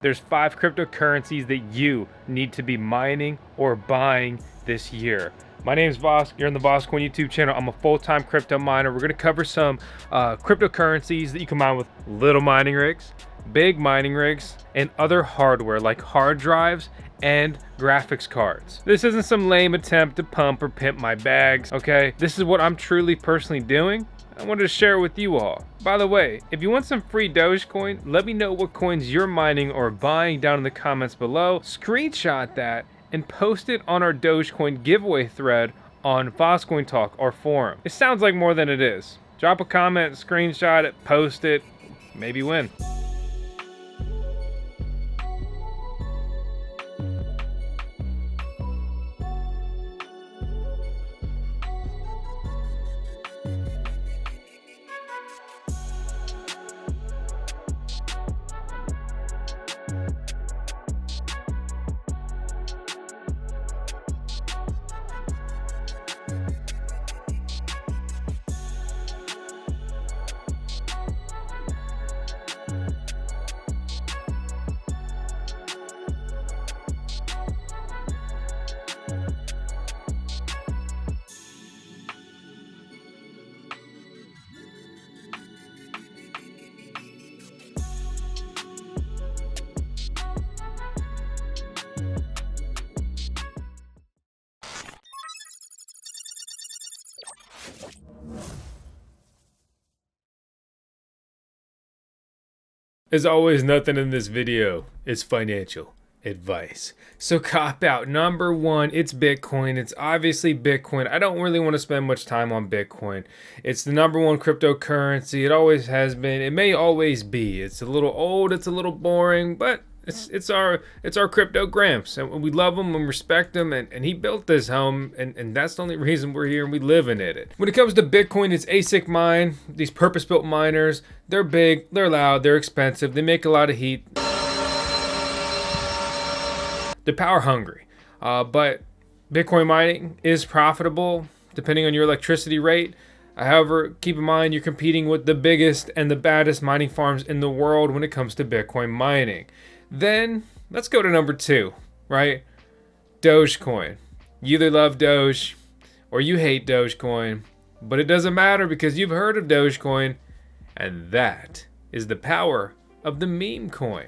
There's 5 cryptocurrencies that you need to be mining or buying this year. My name is Vosk. You're on the VoskCoin YouTube channel. I'm a full-time crypto miner. We're going to cover some cryptocurrencies that you can mine with little mining rigs, big mining rigs, and other hardware like hard drives and graphics cards. This isn't some lame attempt to pump or pimp my bags, okay? This is what I'm truly personally doing. I wanted to share it with you all. By the way, if you want some free Dogecoin, let me know what coins you're mining or buying down in the comments below. Screenshot that and post it on our Dogecoin giveaway thread on VoskCoin Talk, our forum. It sounds like more than it is. Drop a comment, screenshot it, post it, maybe win. As always, nothing in this video is financial advice. So cop out. Number one, it's Bitcoin. It's obviously Bitcoin. I don't really want to spend much time on Bitcoin. It's the number one cryptocurrency. It always has been. It may always be. It's a little old. It's a little boring, but it's our crypto gramps, and we love him and respect him, and he built this home, and that's the only reason we're here and we live in it. When it comes to Bitcoin, it's ASIC mine. These purpose-built miners, they're big, they're loud, they're expensive, they make a lot of heat. They're power hungry, but Bitcoin mining is profitable depending on your electricity rate. However, keep in mind you're competing with the biggest and the baddest mining farms in the world when it comes to Bitcoin mining. Then let's go to number 2, right? Dogecoin. You either love Doge or you hate Dogecoin, but it doesn't matter because you've heard of Dogecoin, and that is the power of the meme coin.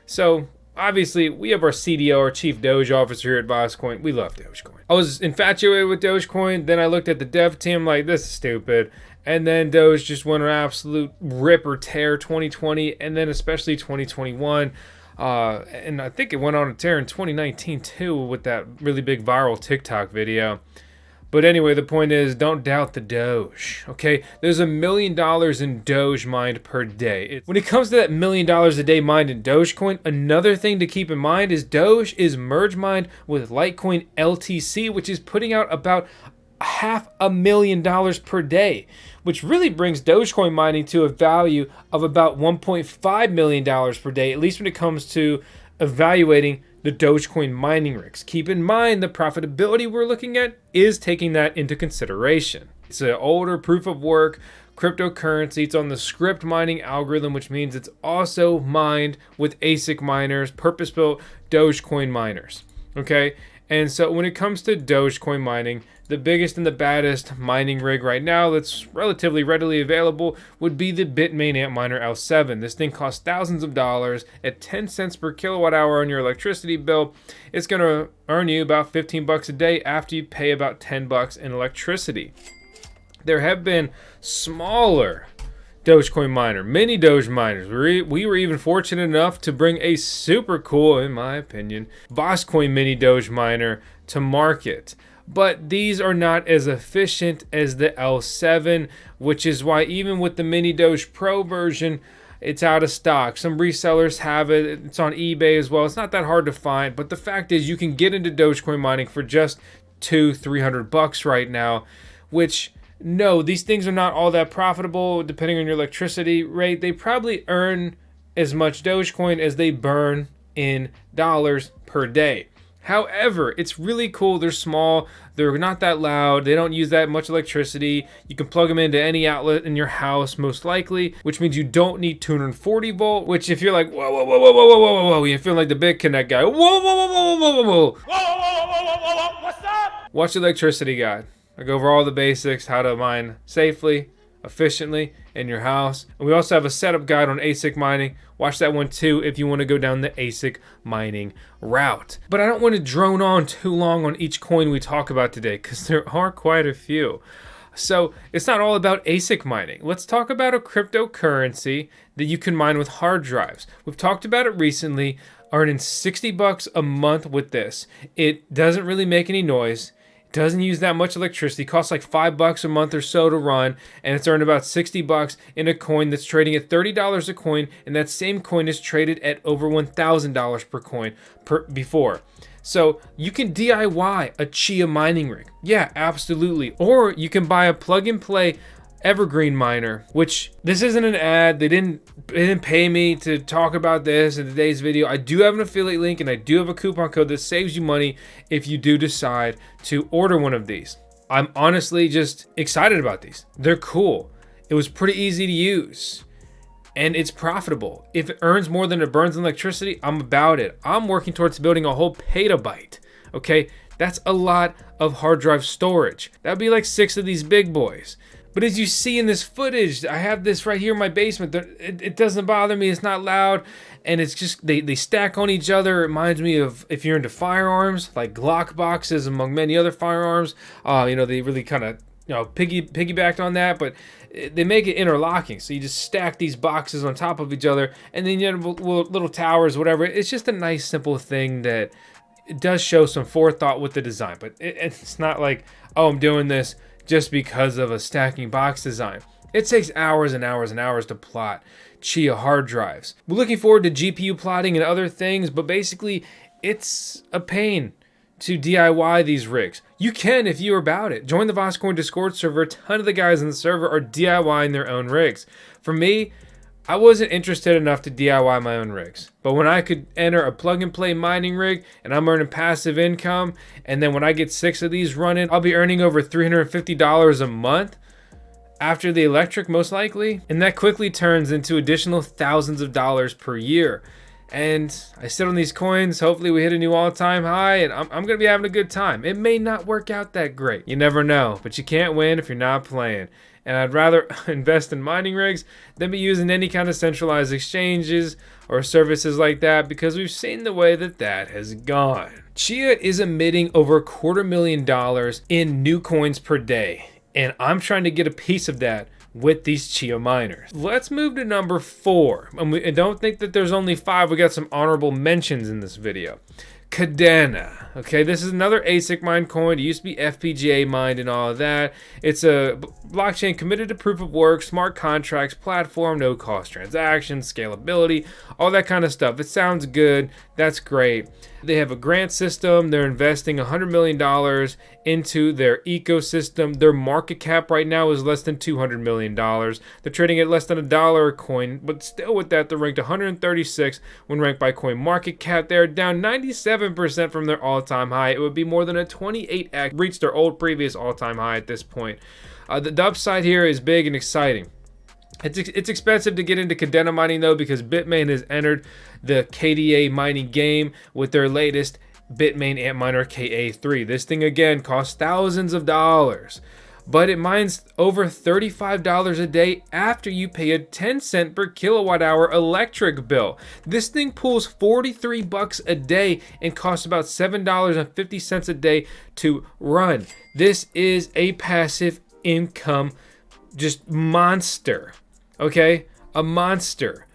So obviously, we have our CDO, our Chief Doge Officer here at VoskCoin. We love Dogecoin. I was infatuated with Dogecoin. Then I looked at the dev team like, this is stupid. And then Doge just went an absolute rip or tear 2020, and then especially 2021. And I think it went on a tear in 2019 too with that really big viral TikTok video. But anyway, the point is, don't doubt the Doge, okay? There's $1 million in Doge mined per day. When it comes to that $1 million a day mined in Dogecoin, another thing to keep in mind is Doge is merge mined with Litecoin LTC, which is putting out about $500,000 per day, which really brings Dogecoin mining to a value of about $1.5 million per day, at least when it comes to evaluating the Dogecoin mining rigs. Keep in mind the profitability we're looking at is taking that into consideration. It's an older proof of work cryptocurrency. It's on the script mining algorithm, which means it's also mined with ASIC miners, purpose-built Dogecoin miners. Okay, and so when it comes to Dogecoin mining, the biggest and the baddest mining rig right now that's relatively readily available would be the Bitmain Antminer L7. This thing costs thousands of dollars at 10 cents per kilowatt hour on your electricity bill. It's going to earn you about 15 bucks a day after you pay about 10 bucks in electricity. There have been smaller Dogecoin miner, mini Doge miners. We were even fortunate enough to bring a super cool, in my opinion, VoskCoin mini Doge miner to market. But these are not as efficient as the L7, which is why even with the Mini Doge Pro version, it's out of stock. Some resellers have it. It's on eBay as well. It's not that hard to find, but the fact is you can get into Dogecoin mining for just $200-300 right now, which, no, these things are not all that profitable depending on your electricity rate. They probably earn as much Dogecoin as they burn in dollars per day. However, it's really cool. They're small. They're not that loud. They don't use that much electricity. You can plug them into any outlet in your house, most likely, which means you don't need 240 volt, which if you're like, whoa, whoa, whoa, whoa, whoa, whoa, whoa, whoa, you feel like the Big Connect guy. Whoa, whoa, whoa, whoa, whoa, whoa, whoa. Whoa, whoa, whoa, whoa, whoa, what's up? Watch the electricity guide. I go over all the basics, how to mine safely, efficiently in your house. And we also have a setup guide on ASIC mining. Watch that one too if you want to go down the ASIC mining route. But I don't want to drone on too long on each coin we talk about today because there are quite a few. So it's not all about ASIC mining. Let's talk about a cryptocurrency that you can mine with hard drives. We've talked about it recently, earning $60 a month with this. It doesn't really make any noise. Doesn't use that much electricity, costs like $5 a month or so to run, and it's earned about $60 in a coin that's trading at $30 a coin, and that same coin is traded at over $1,000 per coin before. So you can DIY a CHIA mining rig. Yeah, absolutely. Or you can buy a plug-and-play evergreen miner, which this isn't an ad. They didn't pay me to talk about this in today's video. I do have an affiliate link and I do have a coupon code that saves you money if you do decide to order one of these. I'm honestly just excited about these. They're cool. It was pretty easy to use and it's profitable. If it earns more than it burns in electricity, I'm about it. I'm working towards building a whole petabyte. Okay, that's a lot of hard drive storage. That'd be like 6 of these big boys. But as you see in this footage, I have this right here in my basement. It doesn't bother me. It's not loud. And it's just, they stack on each other. It reminds me of if you're into firearms, like Glock boxes among many other firearms. They really kind of, piggybacked on that. But they make it interlocking. So you just stack these boxes on top of each other. And then you have little towers, whatever. It's just a nice, simple thing that it does show some forethought with the design. But it's not like, oh, I'm doing this just because of a stacking box design. It takes hours and hours and hours to plot CHIA hard drives. We're looking forward to GPU plotting and other things, but basically it's a pain to DIY these rigs. You can if you're about it. Join the VoskCoin Discord server. A ton of the guys in the server are DIYing their own rigs. For me, I wasn't interested enough to DIY my own rigs. But when I could enter a plug-and-play mining rig and I'm earning passive income, and then when I get 6 of these running, I'll be earning over $350 a month after the electric, most likely. And that quickly turns into additional thousands of dollars per year. And I sit on these coins. Hopefully we hit a new all-time high, and I'm going to be having a good time. It may not work out that great. You never know, but you can't win if you're not playing. And I'd rather invest in mining rigs than be using any kind of centralized exchanges or services like that, because we've seen the way that has gone. CHIA is emitting over $250,000 in new coins per day, and I'm trying to get a piece of that with these CHIA miners. Let's move to number 4. And don't think that there's only 5. We got some honorable mentions in this video. Kadena. Okay, this is another ASIC mined coin. It used to be FPGA mined and all of that. It's a blockchain committed to proof of work, smart contracts, platform, no cost transactions, scalability, all that kind of stuff. It sounds good. That's great. They have a grant system. They're investing $100 million into their ecosystem. Their market cap right now is less than $200 million. They're trading at less than $1 a coin, but still with that, they're ranked 136 when ranked by coin market cap. They're down 97% from their all-time high. It would be more than a 28x, reached their previous all-time high at this point. The upside here is big and exciting. It's expensive to get into Kadena mining though, because Bitmain has entered the KDA mining game with their latest Bitmain Antminer KA3. This thing again costs thousands of dollars, but it mines over $35 a day after you pay a 10-cent per kilowatt hour electric bill. This thing pulls $43 a day and costs about $7.50 a day to run. This is a passive income just monster. Okay, a monster.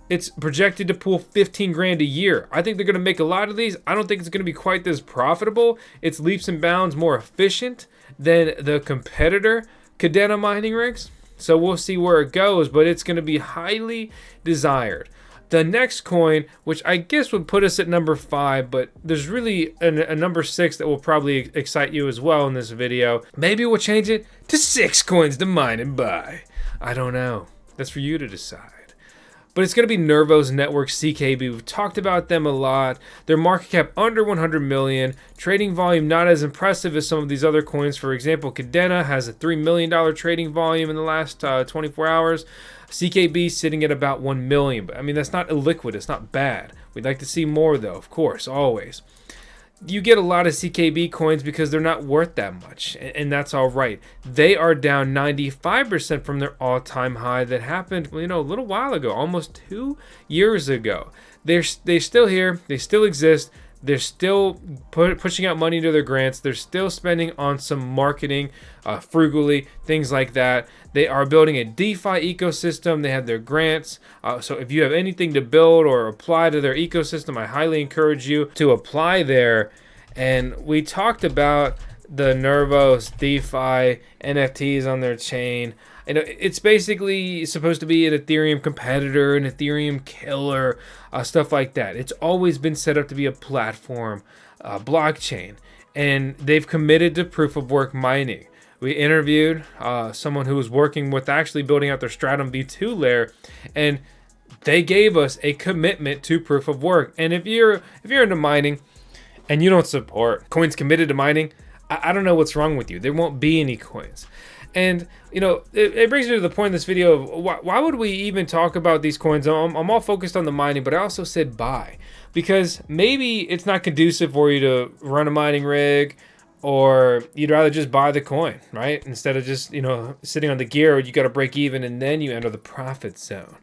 It's projected to pull 15 grand a year. I think they're going to make a lot of these. I don't think it's going to be quite this profitable. It's leaps and bounds more efficient than the competitor Kadena mining rigs. So we'll see where it goes, but it's going to be highly desired. The next coin, which I guess would put us at number 5, but there's really a number 6 that will probably excite you as well in this video. Maybe we'll change it to 6 coins to mine and buy. I don't know. That's for you to decide. but it's going to be Nervos Network CKB. We've talked about them a lot. Their market cap under 100 million. Trading volume not as impressive as some of these other coins. For example, Kadena has a $3 million trading volume in the last 24 hours. CKB sitting at about 1 million. But I mean, that's not illiquid. It's not bad. We'd like to see more though, of course, always. You get a lot of CKB coins because they're not worth that much, and that's all right. They are down 95% from their all-time high that happened, a little while ago, almost 2 years ago. They're still here. They still exist. They're still pushing out money into their grants. They're still spending on some marketing, frugally, things like that. They are building a DeFi ecosystem. They have their grants. So if you have anything to build or apply to their ecosystem, I highly encourage you to apply there. And we talked about the Nervos DeFi NFTs on their chain. It's basically supposed to be an Ethereum competitor, an Ethereum killer, stuff like that. It's always been set up to be a platform, blockchain, and they've committed to proof of work mining. We interviewed someone who was working with actually building out their Stratum V2 layer, and they gave us a commitment to proof of work. And if you're into mining and you don't support coins committed to mining, I don't know what's wrong with you. There won't be any coins. And, it brings me to the point in this video of why would we even talk about these coins? I'm all focused on the mining, but I also said buy. Because maybe it's not conducive for you to run a mining rig, or you'd rather just buy the coin, right? Instead of just, sitting on the gear, you got to break even and then you enter the profit zone.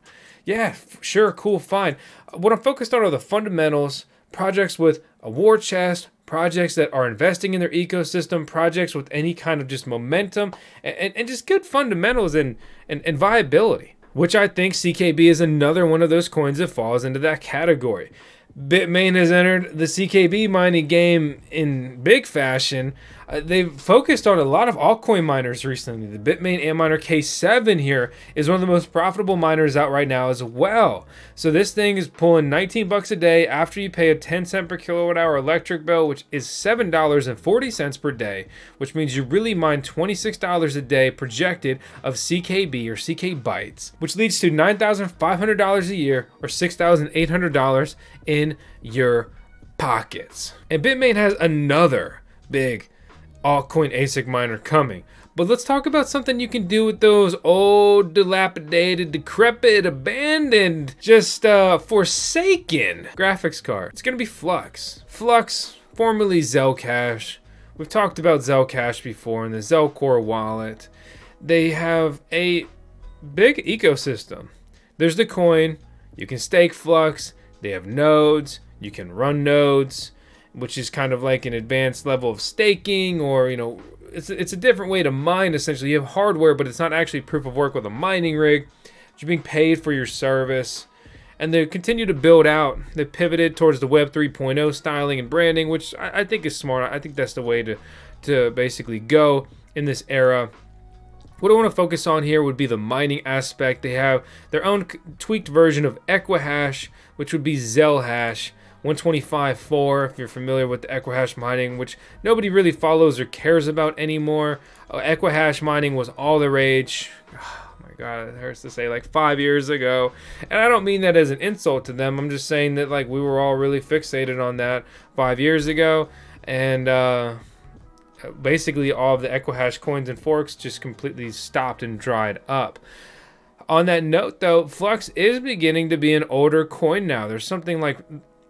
Yeah, sure, cool, fine. What I'm focused on are the fundamentals, projects with a war chest, projects that are investing in their ecosystem, projects with any kind of just momentum and just good fundamentals and viability, which I think CKB is another one of those coins that falls into that category. Bitmain has entered the CKB mining game in big fashion. They've focused on a lot of altcoin miners recently. The Bitmain Antminer K7 here is one of the most profitable miners out right now as well. So this thing is pulling 19 bucks a day after you pay a 10 cent per kilowatt hour electric bill, which is $7.40 per day, which means you really mine $26 a day projected of CKB or CK bytes, which leads to $9,500 a year or $6,800 in your pockets. And Bitmain has another big altcoin ASIC miner coming. But let's talk about something you can do with those old, dilapidated, decrepit, abandoned, just forsaken graphics cards. It's going to be FLUX. FLUX, formerly zelcash. We've talked about zelcash before in the Zelcore wallet. They have a big ecosystem. There's the coin. You can stake FLUX. They have nodes. You can run nodes, which is kind of like an advanced level of staking, or it's a different way to mine. Essentially, you have hardware, but it's not actually proof of work with a mining rig. You're being paid for your service, and they continue to build out. They pivoted towards the Web 3.0 styling and branding, which I think is smart. I think that's the way to basically go in this era. What I want to focus on here would be the mining aspect. They have their own tweaked version of Equihash, which would be zelcash 125.4, if you're familiar with the Equihash mining, which nobody really follows or cares about anymore. Equihash mining was all the rage. Oh my God, it hurts to say, like 5 years ago. And I don't mean that as an insult to them. I'm just saying that we were all really fixated on that 5 years ago. And basically all of the Equihash coins and forks just completely stopped and dried up. On that note, though, FLUX is beginning to be an older coin now. There's something like...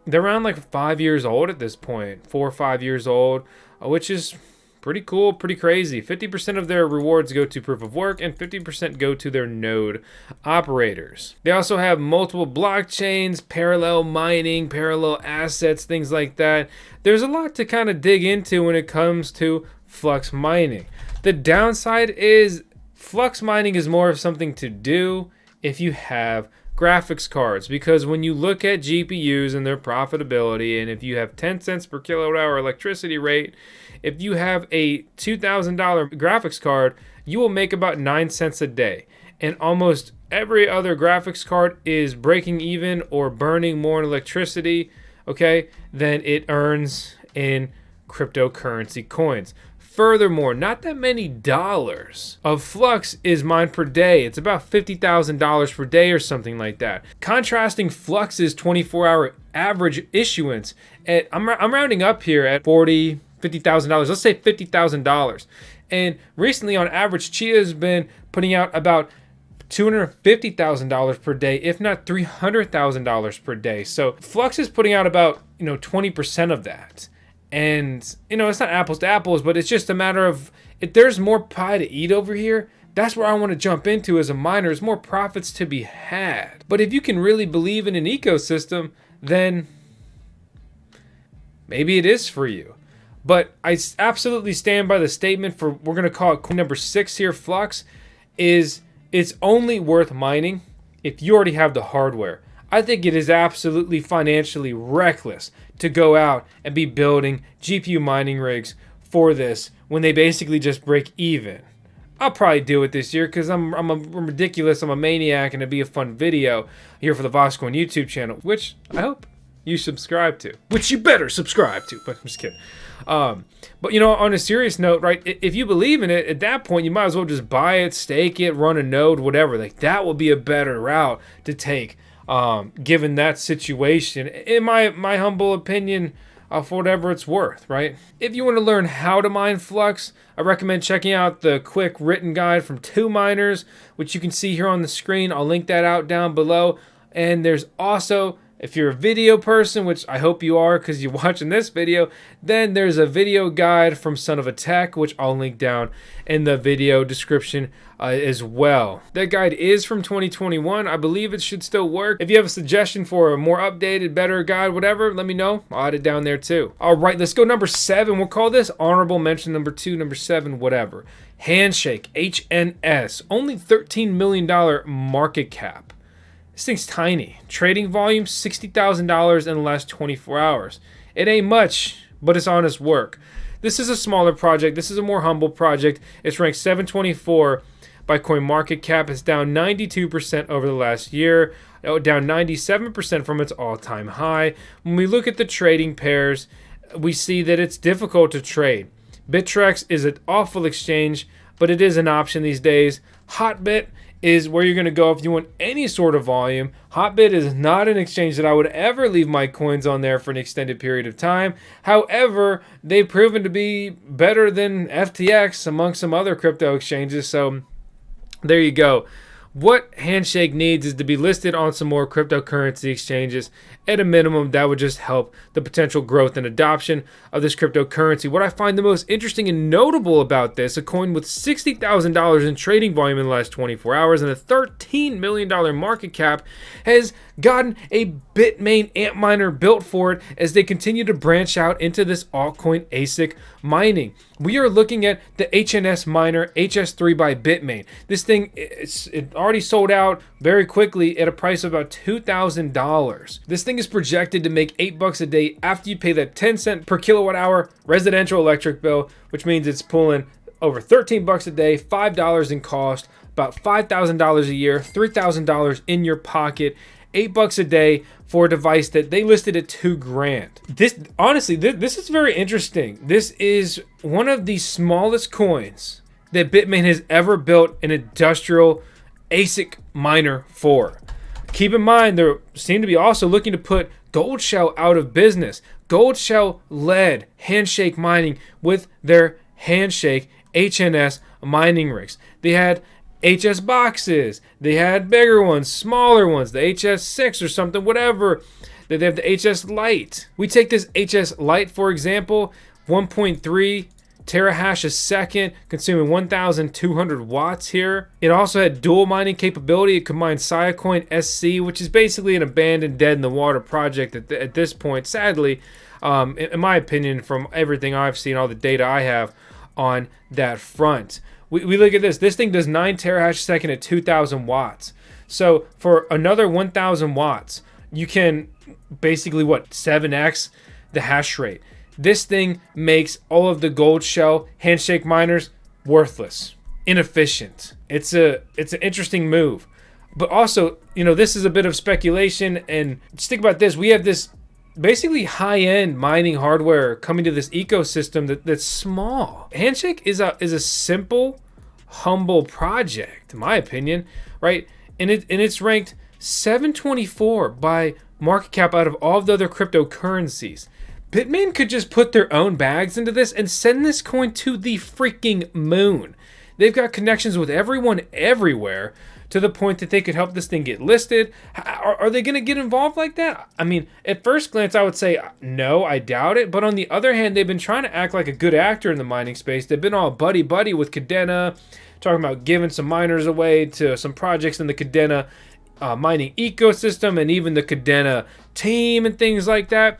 They're around 5 years old at this point, 4 or 5 years old, which is pretty cool, pretty crazy. 50% of their rewards go to proof of work and 50% go to their node operators. They also have multiple blockchains, parallel mining, parallel assets, things like that. There's a lot to kind of dig into when it comes to FLUX mining. The downside is FLUX mining is more of something to do if you have graphics cards, because when you look at GPUs and their profitability, and if you have 10 cents per kilowatt hour electricity rate, if you have a $2,000 graphics card, you will make about 9 cents a day. And almost every other graphics card is breaking even or burning more in electricity, okay, than it earns in cryptocurrency coins. Furthermore, not that many dollars of FLUX is mined per day. It's about $50,000 per day or something like that. Contrasting FLUX's 24-hour average issuance at, I'm rounding up here at $50,000. Let's say $50,000. And recently, on average, CHIA has been putting out about $250,000 per day, if not $300,000 per day. So FLUX is putting out about 20% of that. And it's not apples to apples, but it's just a matter of, if there's more pie to eat over here, that's where I want to jump into as a miner. There's more profits to be had. But if you can really believe in an ecosystem, then maybe it is for you. But I absolutely stand by the statement for, we're going to call it coin number 6 here, FLUX, is it's only worth mining if you already have the hardware. I think it is absolutely financially reckless to go out and be building GPU mining rigs for this when they basically just break even. I'll probably do it this year because I'm ridiculous, I'm a maniac, and it'd be a fun video here for the VoskCoin YouTube channel, which I hope you subscribe to. Which you better subscribe to, but I'm just kidding. But on a serious note, right, if you believe in it, at that point, you might as well just buy it, stake it, run a node, whatever. Like, that would be a better route to take. Given that situation, in my humble opinion, for whatever it's worth, right? If you want to learn how to mine FLUX, I recommend checking out the quick written guide from 2 miners, which you can see here on the screen. I'll link that out down below. And there's also, if you're a video person, which I hope you are because you're watching this video, then there's a video guide from Son of a Tech, which I'll link down in the video description as well. That guide is from 2021. I believe it should still work. If you have a suggestion for a more updated, better guide, whatever, let me know. I'll add it down there too. All right, let's go number 7. We'll call this honorable mention number 2, number 7, whatever. Handshake HNS, only $13 million market cap. This thing's tiny. Trading volume, $60,000 in the last 24 hours. It ain't much, but it's honest work. This is a smaller project. This is a more humble project. It's ranked 724 by CoinMarketCap. It's down 92% over the last year, down 97% from its all-time high. When we look at the trading pairs, we see that it's difficult to trade. Bittrex is an awful exchange, but it is an option these days. Hotbit is where you're going to go if you want any sort of volume. Hotbit is not an exchange that I would ever leave my coins on there for an extended period of time. However, they've proven to be better than FTX among some other crypto exchanges. So there you go. What Handshake needs is to be listed on some more cryptocurrency exchanges. At a minimum, that would just help the potential growth and adoption of this cryptocurrency. What I find the most interesting and notable about this, a coin with $60,000 in trading volume in the last 24 hours and a $13 million market cap, has gotten a Bitmain Antminer built for it as they continue to branch out into this altcoin ASIC mining. We are looking at the HNS miner HS3 by Bitmain. This thing, it already sold out very quickly at a price of about $2,000. This thing is projected to make $8 a day after you pay that 10 cent per kilowatt hour residential electric bill, which means it's pulling over $13 a day, $5 in cost, about $5,000 a year, $3,000 in your pocket. $8 a day for a device that they listed at $2,000. This, honestly, this is very interesting. This is one of the smallest coins that Bitmain has ever built an industrial ASIC miner for. Keep in mind, they seem to be also looking to put Goldshell out of business. Goldshell led Handshake mining with their Handshake HNS mining rigs. They had HS boxes, they had bigger ones, smaller ones, the HS6 or something, whatever. They have the HS Lite. We take this HS Lite, for example, 1.3 terahash a second, consuming 1,200 watts here. It also had dual mining capability. It combined Zcash SC, which is basically an abandoned, dead in the water project at this point, sadly, in my opinion, from everything I've seen, all the data I have on that front. We look at this. This thing does 9 terahash a second at 2,000 watts. So for another 1,000 watts, you can basically, 7x the hash rate. This thing makes all of the Goldshell Handshake miners worthless, inefficient. It's an interesting move. But also, this is a bit of speculation. And just think about this. We have this basically high-end mining hardware coming to this ecosystem that's small. Handshake is a simple, humble project, in my opinion, right? And it's ranked 724 by market cap out of all of the other cryptocurrencies. Bitmain could just put their own bags into this and send this coin to the freaking moon. They've got connections with everyone everywhere to the point that they could help this thing get listed. Are they going to get involved like that? I mean, at first glance, I would say no, I doubt it. But on the other hand, they've been trying to act like a good actor in the mining space. They've been all buddy-buddy with Kadena, talking about giving some miners away to some projects in the Kadena mining ecosystem and even the Kadena team and things like that.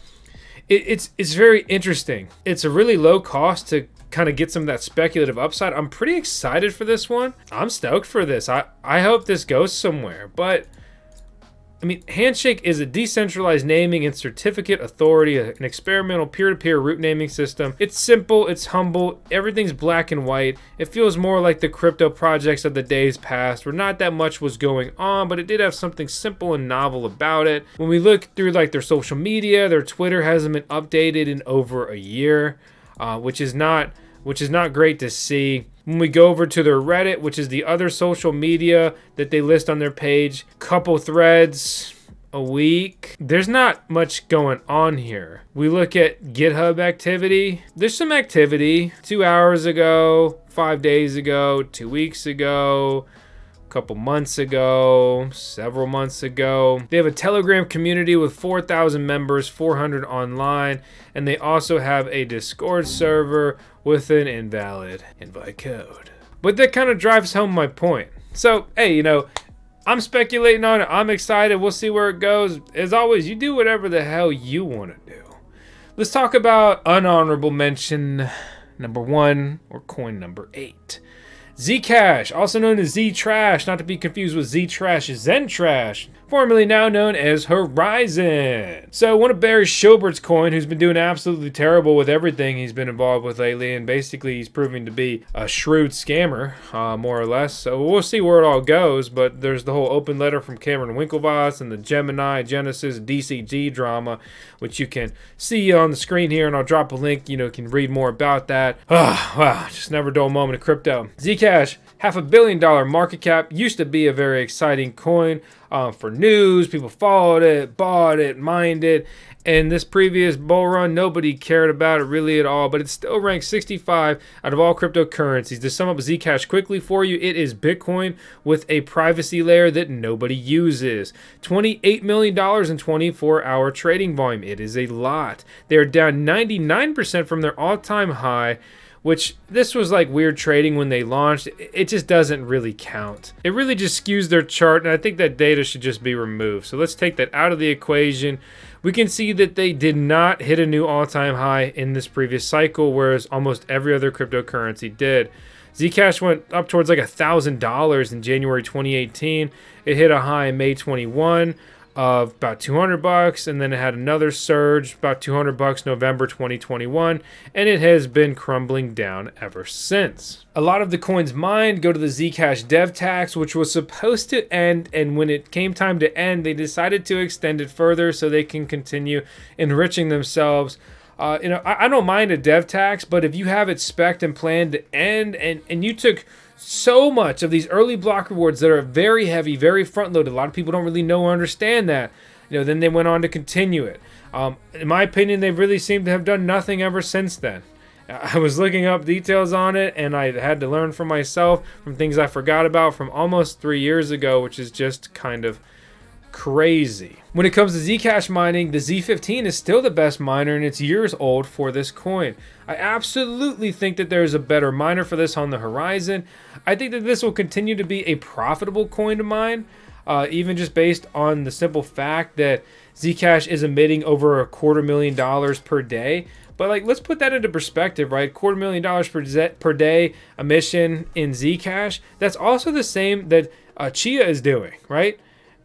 It's very interesting. It's a really low cost to kind of get some of that speculative upside. I'm pretty excited for this one. I'm stoked for this. I hope this goes somewhere. But I mean, Handshake is a decentralized naming and certificate authority, an experimental peer-to-peer root naming system. It's simple, it's humble, everything's black and white. It feels more like the crypto projects of the days past, where not that much was going on, but it did have something simple and novel about it. When we look through like their social media, their Twitter hasn't been updated in over a year, which is not great to see. When we go over to their Reddit, which is the other social media that they list on their page, couple threads a week. There's not much going on here. We look at GitHub activity. There's some activity 2 hours ago, 5 days ago, 2 weeks ago, a couple months ago, several months ago. They have a Telegram community with 4,000 members, 400 online, and they also have a Discord server with an invalid invite code. But that kind of drives home my point. So, hey, you know, I'm speculating on it. I'm excited. We'll see where it goes. As always, you do whatever the hell you want to do. Let's talk about unhonorable mention number 1, or coin number 8. Zcash, also known as Ztrash, not to be confused with Ztrash Zentrash, formerly now known as Horizon. So one of Barry Schilbert's coin, who's been doing absolutely terrible with everything he's been involved with lately, and basically he's proving to be a shrewd scammer, more or less. So we'll see where it all goes, but there's the whole open letter from Cameron Winklevoss and the Gemini Genesis DCG drama, which you can see on the screen here, and I'll drop a link, you can read more about that. Wow, just never dull moment of crypto. Zcash, $500 million market cap, used to be a very exciting coin for news. People followed it, bought it, mined it. And this previous bull run, nobody cared about it really at all, but it's still ranked 65 out of all cryptocurrencies. To sum up Zcash quickly for you, it is Bitcoin with a privacy layer that nobody uses. $28 million in 24-hour trading volume. It is a lot. They're down 99% from their all-time high, which this was like weird trading when they launched. It just doesn't really count. It really just skews their chart, and I think that data should just be removed. So let's take that out of the equation. We can see that they did not hit a new all-time high in this previous cycle, whereas almost every other cryptocurrency did. Zcash went up towards like $1,000 in January 2018. It hit a high in May 21 of about $200, and then it had another surge, about $200 November 2021, and it has been crumbling down ever since. A lot of the coins mined go to the Zcash dev tax, which was supposed to end, and when it came time to end, they decided to extend it further so they can continue enriching themselves. I don't mind a dev tax, but if you have it spec'd and planned to end, and you took so much of these early block rewards that are very heavy, very front-loaded, a lot of people don't really know or understand that, then they went on to continue it. In my opinion, they really seem to have done nothing ever since then. I was looking up details on it, and I had to learn for myself from things I forgot about from almost 3 years ago, which is just kind of crazy. When it comes to Zcash mining, the Z15 is still the best miner, and it's years old for this coin. I absolutely think that there's a better miner for this on the horizon. I think that this will continue to be a profitable coin to mine, even just based on the simple fact that Zcash is emitting over $250,000 per day. But let's put that into perspective, right? $250,000 per day emission in Zcash. That's also the same that CHIA is doing, right?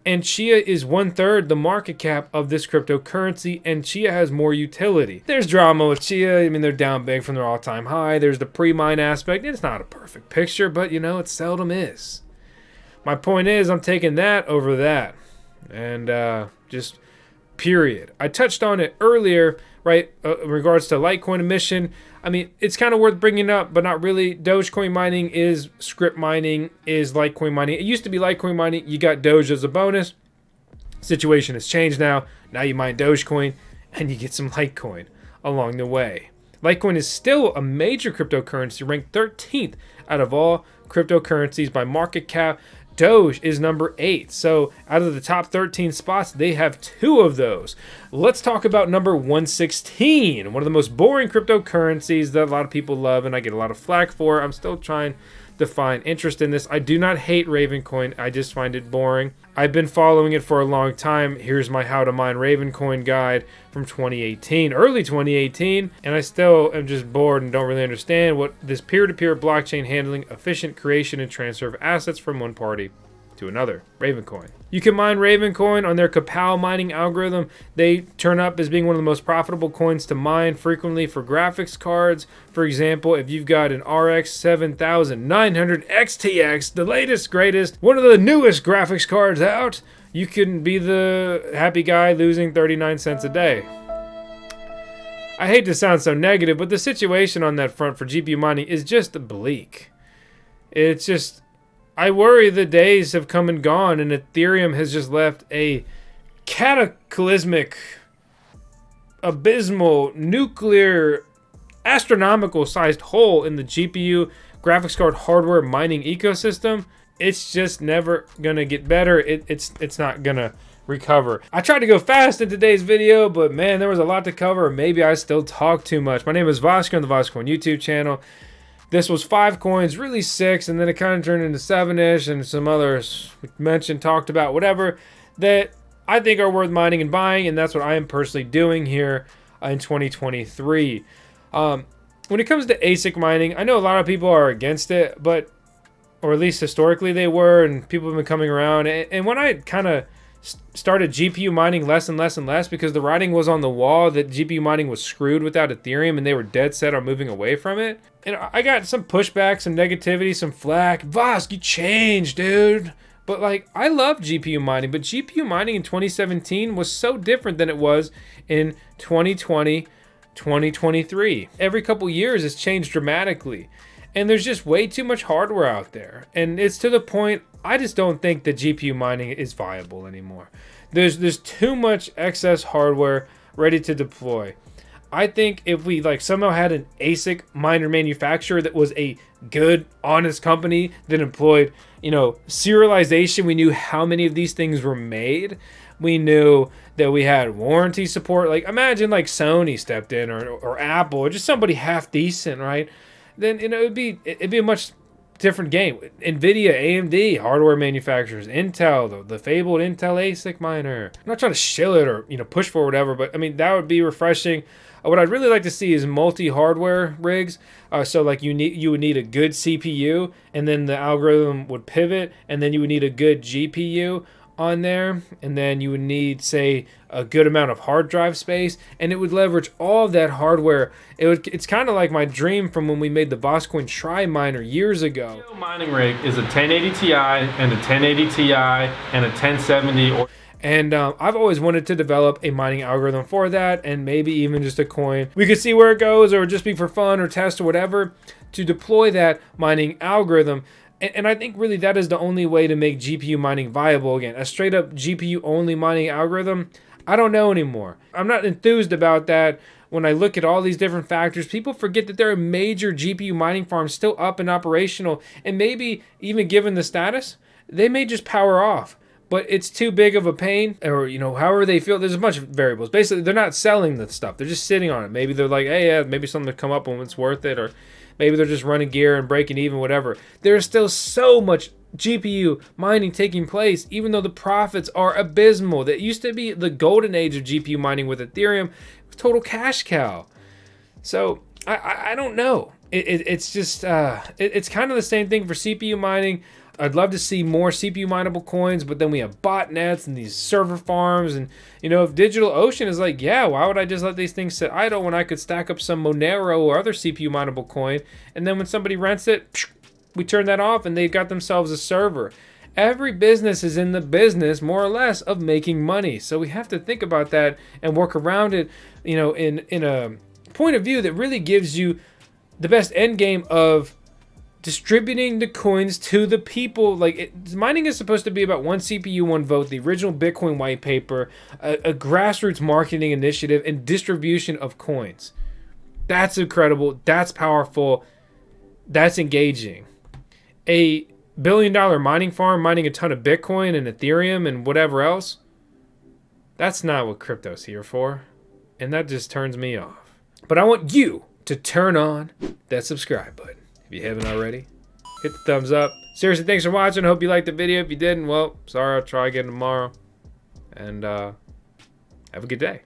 And CHIA is 1/3 the market cap of this cryptocurrency, and CHIA has more utility. There's drama with CHIA. I mean, they're down big from their all-time high. There's the pre-mine aspect. It's not a perfect picture, but it seldom is. My point is, I'm taking that over that. And just period. I touched on it earlier, right, in regards to Litecoin emission. I mean, it's kind of worth bringing up, but not really. Dogecoin mining is script mining, is Litecoin mining. It used to be Litecoin mining. You got Doge as a bonus. Situation has changed now. Now you mine Dogecoin and you get some Litecoin along the way. Litecoin is still a major cryptocurrency, ranked 13th out of all cryptocurrencies by market cap. Doge is number 8. So out of the top 13 spots, they have 2 of those. Let's talk about number 116, one of the most boring cryptocurrencies that a lot of people love, and I get a lot of flack for. I'm still trying to find interest in this. I do not hate Ravencoin. I just find it boring. I've been following it for a long time. Here's my How to Mine Ravencoin guide from 2018, early 2018, and I still am just bored and don't really understand what this peer-to-peer blockchain handling efficient creation and transfer of assets from one party to another. Ravencoin. You can mine Ravencoin on their Kapow mining algorithm. They turn up as being one of the most profitable coins to mine frequently for graphics cards. For example, if you've got an RX 7900 XTX, the latest, greatest, one of the newest graphics cards out, you can be the happy guy losing 39 cents a day. I hate to sound so negative, but the situation on that front for GPU mining is just bleak. It's just, I worry the days have come and gone, and Ethereum has just left a cataclysmic, abysmal, nuclear, astronomical sized hole in the GPU graphics card hardware mining ecosystem. It's just never gonna get better. It's not gonna recover. I tried to go fast in today's video, but man, there was a lot to cover. Maybe I still talk too much. My name is Vosk on the VoskCoin YouTube channel. This was 5 coins, really 6, and then it kind of turned into 7-ish, and some others mentioned, talked about, whatever, that I think are worth mining and buying, and that's what I am personally doing here in 2023. When it comes to ASIC mining, I know a lot of people are against it, but, or at least historically they were, and people have been coming around, and when I kind of started GPU mining less and less and less, because the writing was on the wall that GPU mining was screwed without Ethereum, and they were dead set on moving away from it. And I got some pushback, some negativity, some flack. Vosk, you changed, dude. But like, I love GPU mining, but GPU mining in 2017 was so different than it was in 2020, 2023. Every couple years it's changed dramatically. And there's just way too much hardware out there. And it's to the point, I just don't think that GPU mining is viable anymore. There's too much excess hardware ready to deploy. I think if we like somehow had an ASIC miner manufacturer that was a good, honest company that employed, you know, serialization, we knew how many of these things were made. We knew that we had warranty support. Like imagine like Sony stepped in or Apple or just somebody half decent, right? Then you know it'd be a much different game. Nvidia, AMD, hardware manufacturers, Intel, the fabled Intel ASIC miner. I'm not trying to shill it or push for whatever, but I mean that would be refreshing. What I'd really like to see is multi-hardware rigs. So like you would need a good CPU, and then the algorithm would pivot, and then you would need a good GPU on there, and then you would need, say, a good amount of hard drive space, and it would leverage all of that hardware. It's kind of like my dream from when we made the VoskCoin Tri miner years ago. The mining rig is a 1080 Ti and a 1080 Ti and a 1070. And I've always wanted to develop a mining algorithm for that, and maybe even just a coin. We could see where it goes, or just be for fun or test or whatever, to deploy that mining algorithm. And I think really that is the only way to make GPU mining viable again. A straight up GPU only mining algorithm, I don't know anymore. I'm not enthused about that. When I look at all these different factors, people forget that there are major GPU mining farms still up and operational, and maybe even given the status, they may just power off. But it's too big of a pain, or however they feel. There's a bunch of variables. Basically, they're not selling the stuff. They're just sitting on it. Maybe they're like, hey, yeah, maybe something will come up when it's worth it, or maybe they're just running gear and breaking even, whatever. There's still so much GPU mining taking place, even though the profits are abysmal. That used to be the golden age of GPU mining with Ethereum. It was total cash cow. So I don't know. It's just it's kind of the same thing for CPU mining. I'd love to see more CPU mineable coins, but then we have botnets and these server farms, and if DigitalOcean is like, yeah, why would I just let these things sit idle when I could stack up some Monero or other CPU mineable coin, and then when somebody rents it, we turn that off and they got themselves a server. Every business is in the business, more or less, of making money. So we have to think about that and work around it, you know, in a point of view that really gives you the best end game of distributing the coins to the people. Like, mining is supposed to be about one CPU, one vote, the original Bitcoin white paper, a grassroots marketing initiative, and distribution of coins. That's incredible. That's powerful. That's engaging. A billion-dollar mining farm mining a ton of Bitcoin and Ethereum and whatever else, that's not what crypto's here for. And that just turns me off. But I want you to turn on that subscribe button. If you haven't already, hit the thumbs up. Seriously, thanks for watching. Hope you liked the video. If you didn't, well, sorry, I'll try again tomorrow. And have a good day.